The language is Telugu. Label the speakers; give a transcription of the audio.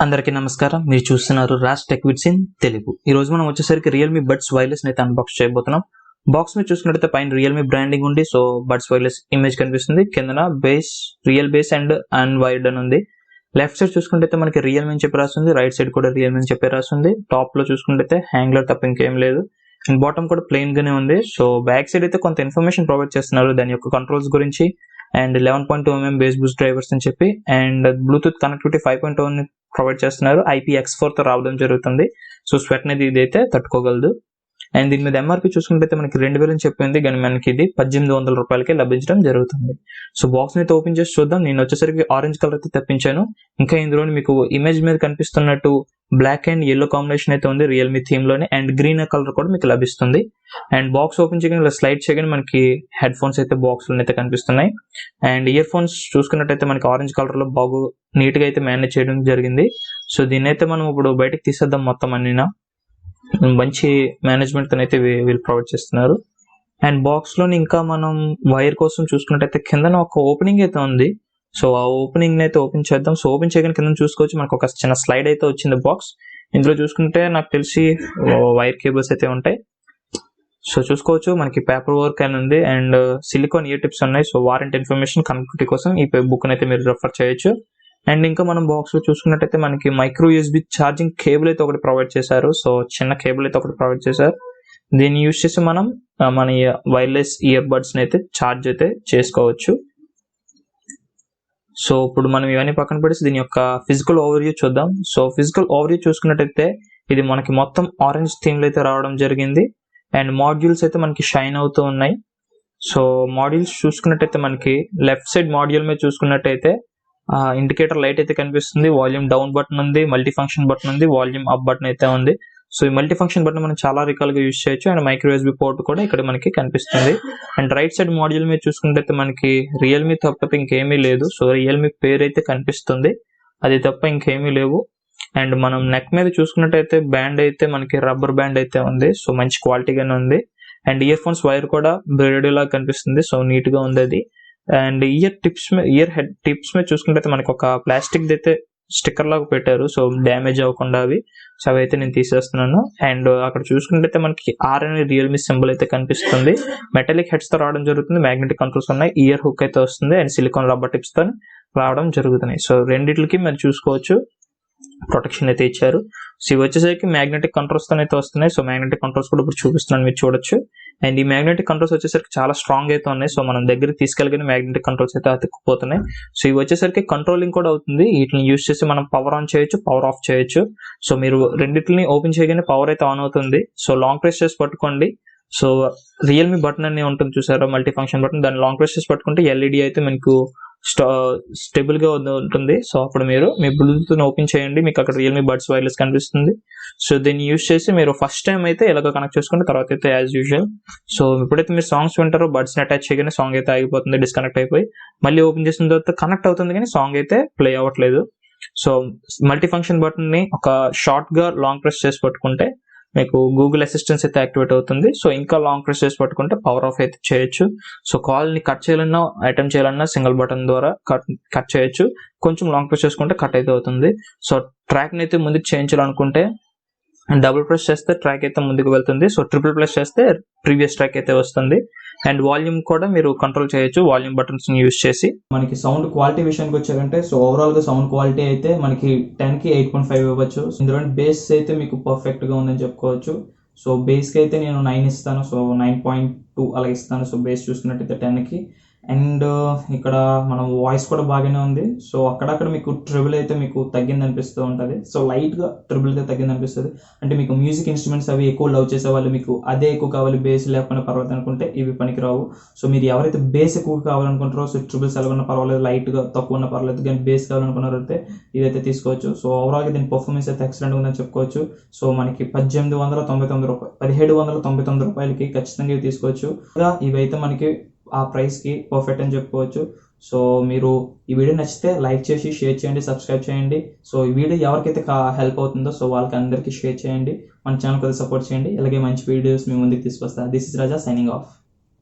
Speaker 1: అందరికీ నమస్కారం. మీరు చూస్తున్నారు రాజ్ టెక్ విడ్స్ ఇన్ తెలుగు. ఈ రోజు మనం వచ్చేసరికి రియల్మీ బడ్స్ వైర్లెస్ అయితే అన్బాక్స్ చేయబోతున్నాం. బాక్స్ మీద చూసుకున్నట్లయితే పైన రియల్మీ బ్రాండింగ్ ఉంది. సో బడ్స్ వైర్లెస్ ఇమేజ్ కనిపిస్తుంది. కిందన బేస్ రియల్ బేస్ అండ్ అన్వైర్డ్ అని ఉంది. లెఫ్ట్ సైడ్ చూసుకుంటే మనకి రియల్మీ అని చెప్పి రాస్తుంది. రైట్ సైడ్ కూడా రియల్మీ అని చెప్పి రాస్తుంది. టాప్ లో చూసుకుంటే హ్యాంగ్లర్ తప్ప ఇంకేం లేదు. అండ్ బాటమ్ కూడా ప్లెయిన్ గానే ఉంది. సో బ్యాక్ సైడ్ అయితే కొంత ఇన్ఫర్మేషన్ ప్రొవైడ్ చేస్తున్నారు దాని యొక్క కంట్రోల్స్ గురించి. And 11.2mm base Boost drivers అని చెప్పి అండ్ బ్లూటూత్ కనెక్టివిటీ 5.1 ప్రొవైడ్ చేస్తున్నారు. IPX4 తో రావడం జరుగుతుంది. సో స్వెట్ అనేది ఇదైతే తట్టుకోగలదు. అండ్ దీని మీద ఎంఆర్పీ చూసుకుంటే మనకి 2000 అని చెప్పింది కానీ మనకి ఇది 1800 రూపాయలకి లభించడం జరుగుతుంది. సో బాక్స్ అయితే ఓపెన్ చేసి చూద్దాం. నేను వచ్చేసరికి ఆరెంజ్ కలర్ అయితే తెప్పించాను. ఇంకా ఇందులో మీకు ఇమేజ్ మీద కనిపిస్తున్నట్టు బ్లాక్ అండ్ ఎల్లో కాంబినేషన్ అయితే ఉంది రియల్మీ థీమ్ లోనే. అండ్ గ్రీన్ కలర్ కూడా మీకు లభిస్తుంది. అండ్ బాక్స్ ఓపెన్ చేయగానే ఇలా స్లైడ్ చేయగానే మనకి హెడ్ ఫోన్స్ అయితే బాక్స్ లో అయితే కనిపిస్తున్నాయి. అండ్ ఇయర్ ఫోన్స్ చూసుకున్నట్టయితే మనకి ఆరెంజ్ కలర్ లో బాగు నీట్ గా అయితే మేనేజ్ చేయడం జరిగింది. సో దీన్ని అయితే మనం ఇప్పుడు బయటకు తీసేద్దాం. మొత్తం అన్నినా మంచి మేనేజ్మెంట్ అయితే వీళ్ళు ప్రొవైడ్ చేస్తున్నారు. అండ్ బాక్స్ లోని ఇంకా మనం వైర్ కోసం చూసుకున్నట్టయితే కింద ఒక ఓపెనింగ్ అయితే ఉంది. సో ఆ ఓపెనింగ్ అయితే ఓపెన్ చేద్దాం. సో ఓపెన్ చేయగానే కింద చూసుకోవచ్చు మనకు ఒక చిన్న స్లైడ్ అయితే వచ్చింది బాక్స్. ఇందులో చూసుకుంటే నాకు తెలిసి వైర్ కేబుల్స్ అయితే ఉంటాయి. సో చూసుకోవచ్చు మనకి పేపర్ వర్క్ అని ఉంది అండ్ సిలికాన్ ఇయర్ టిప్స్ ఉన్నాయి. సో వారంటీ ఇన్ఫర్మేషన్ కనెక్టివిటీ కోసం ఈ బుక్ అయితే మీరు రెఫర్ చేయొచ్చు. అండ్ ఇంకా మనం బాక్స్ లో చూసుకున్నట్టయితే మనకి మైక్రో USB ఛార్జింగ్ కేబుల్ అయితే ఒకటి ప్రొవైడ్ చేశారు. సో చిన్న కేబుల్ అయితే ఒకటి ప్రొవైడ్ చేశారు. దీన్ని యూజ్ చేసి మనం మన వైర్లెస్ ఇయర్ బడ్స్ అయితే ఛార్జ్ అయితే చేసుకోవచ్చు. సో ఇప్పుడు మనం ఇవన్నీ పక్కన పెడితే దీని యొక్క ఫిజికల్ ఓవర్వ్యూ చూద్దాం. సో ఫిజికల్ ఓవర్వ్యూ చూసుకున్నట్టయితే ఇది మనకి మొత్తం ఆరెంజ్ థీమ్ లో అయితే రావడం జరిగింది. అండ్ మాడ్యూల్స్ అయితే మనకి షైన్ అవుతూ ఉన్నాయి. సో మాడ్యూల్స్ చూసుకున్నట్టయితే మనకి లెఫ్ట్ సైడ్ మాడ్యూల్ మీద చూసుకున్నట్టయితే ఇండికేటర్ లైట్ అయితే కనిపిస్తుంది. వాల్యూమ్ డౌన్ బటన్ ఉంది, మల్టీ ఫంక్షన్ బటన్ ఉంది, వాల్యూమ్ అప్ బటన్ అయితే ఉంది. సో ఈ మల్టీ ఫంక్షన్ బటన్ మనం చాలా రకాలుగా యూజ్ చేయొచ్చు. అండ్ మైక్రో USB పోర్ట్ కూడా ఇక్కడ మనకి కనిపిస్తుంది. అండ్ రైట్ సైడ్ మాడ్యూల్ మీద చూసుకుంటే మనకి రియల్మీ తప్ప ఇంకేమీ లేదు. సో రియల్మీ పేరు అయితే కనిపిస్తుంది, అది తప్ప ఇంకేమీ లేవు. అండ్ మనం నెక్ మీద చూసుకున్నట్టయితే బ్యాండ్ అయితే మనకి రబ్బర్ బ్యాండ్ అయితే ఉంది. సో మంచి క్వాలిటీగానే ఉంది. అండ్ ఇయర్ ఫోన్స్ వైర్ కూడా బ్రేడ్ లాగా కనిపిస్తుంది. సో నీట్ గా ఉంది అది. అండ్ ఇయర్ హెడ్ టిప్స్ మీద చూసుకుంటే మనకి ఒక ప్లాస్టిక్ అయితే స్టిక్కర్ లాగా పెట్టారు. సో డ్యామేజ్ అవ్వకుండా అవి. సో అవి అయితే నేను తీసేస్తున్నాను. అండ్ అక్కడ చూసుకుంటే మనకి R అనే రియల్మీ సింబల్ అయితే కనిపిస్తుంది. మెటాలిక్ హెడ్స్ తో రావడం జరుగుతుంది. మ్యాగ్నెటిక్ కంట్రోల్స్ ఉన్నాయి. ఇయర్ హుక్ అయితే వస్తుంది అండ్ సిలికాన్ రబ్బర్ టిప్స్ తో రావడం జరుగుతున్నాయి. సో రెండిట్లకి మీరు చూసుకోవచ్చు ప్రొటెక్షన్ అయితే ఇచ్చారు. సో ఇవి వచ్చేసరికి మ్యాగ్నెటిక్ కంట్రోల్స్ తో అయితే వస్తున్నాయి. సో మ్యాగ్నెటిక్ కంట్రోల్స్ కూడా ఇప్పుడు చూపిస్తున్నాను, మీరు చూడొచ్చు. అండ్ ఈ మ్యాగ్నెటిక్ కంట్రోల్స్ వచ్చేసరికి చాలా స్ట్రాంగ్ అయితే ఉన్నాయి. సో మనం దగ్గరికి తీసుకెళ్ళగానే మ్యాగ్నెటిక్ కంట్రోల్స్ అయితే అతుక్కుపోతున్నాయి. సో ఇవి వచ్చేసరికి కంట్రోలింగ్ కూడా అవుతుంది. వీటిని యూజ్ చేసి మనం పవర్ ఆన్ చేయొచ్చు, పవర్ ఆఫ్ చేయొచ్చు. సో మీరు రెండింటిని ఓపెన్ చేయగానే పవర్ అయితే ఆన్ అవుతుంది. సో లాంగ్ ప్రెస్ చేసి పట్టుకోండి. సో రియల్మీ బటన్ అని ఉంటుంది చూసారా, మల్టీ ఫంక్షన్ బటన్, దాన్ని లాంగ్ ప్రెస్ చేసి పట్టుకుంటే LED అయితే మనకు స్టేబుల్ గా ఉంటుంది. సో అప్పుడు మీరు మీ బ్లూటూత్ ఓపెన్ చేయండి, మీకు అక్కడ రియల్మీ బడ్స్ వైర్లెస్ కనిపిస్తుంది. సో దీన్ని యూజ్ చేసి మీరు ఫస్ట్ టైం అయితే ఇలాగ కనెక్ట్ చేసుకుంటే తర్వాత అయితే యాజ్ యూజువల్. సో ఎప్పుడైతే మీరు సాంగ్స్ వింటారో బడ్స్ ని అటాచ్ చేయగానే సాంగ్ అయితే ఆగిపోతుంది, డిస్కనెక్ట్ అయిపోయి మళ్ళీ ఓపెన్ చేసిన తర్వాత కనెక్ట్ అవుతుంది కానీ సాంగ్ అయితే ప్లే అవ్వట్లేదు. సో మల్టీ ఫంక్షన్ బటన్ ని ఒక షార్ట్ గా లాంగ్ ప్రెస్ చేసి పట్టుకుంటే మీకు గూగుల్ అసిస్టెన్స్ అయితే యాక్టివేట్ అవుతుంది. సో ఇంకా లాంగ్ ప్రెస్ చేసి పట్టుకుంటే పవర్ ఆఫ్ అయితే చేయొచ్చు. సో కాల్ ని కట్ చేయాలన్నా అటెంప్ట్ చేయాలన్నా సింగిల్ బటన్ ద్వారా కట్ చేయొచ్చు. కొంచెం లాంగ్ ప్రెస్ చేసుకుంటే కట్ అయితే అవుతుంది. సో ట్రాక్ ని అయితే ముందుకు చేయించాలనుకుంటే డబుల్ ప్రెస్ చేస్తే ట్రాక్ అయితే ముందుకు వెళ్తుంది. సో ట్రిపుల్ ప్రెస్ చేస్తే ప్రీవియస్ ట్రాక్ అయితే వస్తుంది. అండ్ వాల్యూమ్ కూడా మీరు కంట్రోల్ చేయొచ్చు వాల్యూమ్ బటన్స్ ని యూజ్ చేసి. మనకి సౌండ్ క్వాలిటీ విషయానికి వచ్చారంటే సో ఓవరాల్ గా సౌండ్ క్వాలిటీ అయితే మనకి 10 కి 8.5 ఇవ్వచ్చు. ఇందులో బేస్ అయితే మీకు పర్ఫెక్ట్ గా ఉందని చెప్పుకోవచ్చు. సో బేస్ కి అయితే నేను 9 ఇస్తాను. సో 9.2 అలా ఇస్తాను. సో బేస్ చూసుకున్నట్టయితే 10 కి. అండ్ ఇక్కడ మనం వాయిస్ కూడా బాగానే ఉంది. సో అక్కడక్కడ మీకు ట్రిబుల్ అయితే మీకు తగ్గింది అనిపిస్తూ ఉంటుంది. సో లైట్ గా ట్రిబుల్ అయితే తగ్గింది అనిపిస్తుంది. అంటే మీకు మ్యూజిక్ ఇన్స్ట్రుమెంట్స్ అవి ఎక్కువ లవ్ చేసే వాళ్ళు మీకు అదే ఎక్కువ కావాలి, బేస్ లేకపోయినా పర్వాలేదు అనుకుంటే ఇవి పనికిరావు. సో మీరు ఎవరైతే బేస్ ఎక్కువ కావాలనుకుంటారో సో ట్రిబుల్స్ ఎలా ఉన్నా పర్వాలేదు, లైట్ గా తక్కువ ఉన్నా పర్వాలేదు, కానీ బేస్ కావాలనుకున్నారో అయితే ఇదైతే తీసుకోవచ్చు. సో ఓవరాల్ గా దీని పర్ఫార్మెన్స్ అయితే ఎక్సలెంట్ ఉందని చెప్పుకోవచ్చు. సో మనకి 1899 రూపాయలు 1799 రూపాయలకి ఖచ్చితంగా ఇవి తీసుకోవచ్చు. ఇవైతే మనకి ఆ ప్రైస్ కి పర్ఫెక్ట్ అని చెప్పుకోవచ్చు. సో మీరు ఈ వీడియో నచ్చితే లైక్ చేసి షేర్ చేయండి, సబ్స్క్రైబ్ చేయండి. సో ఈ వీడియో ఎవరికైతే హెల్ప్ అవుతుందో సో వాళ్ళకి అందరికీ షేర్ చేయండి. మన ఛానల్ కొద్దిగా సపోర్ట్ చేయండి. ఇలాగే మంచి వీడియోస్ మీ ముందుకు తీసుకొస్తాను. This is Raja signing off.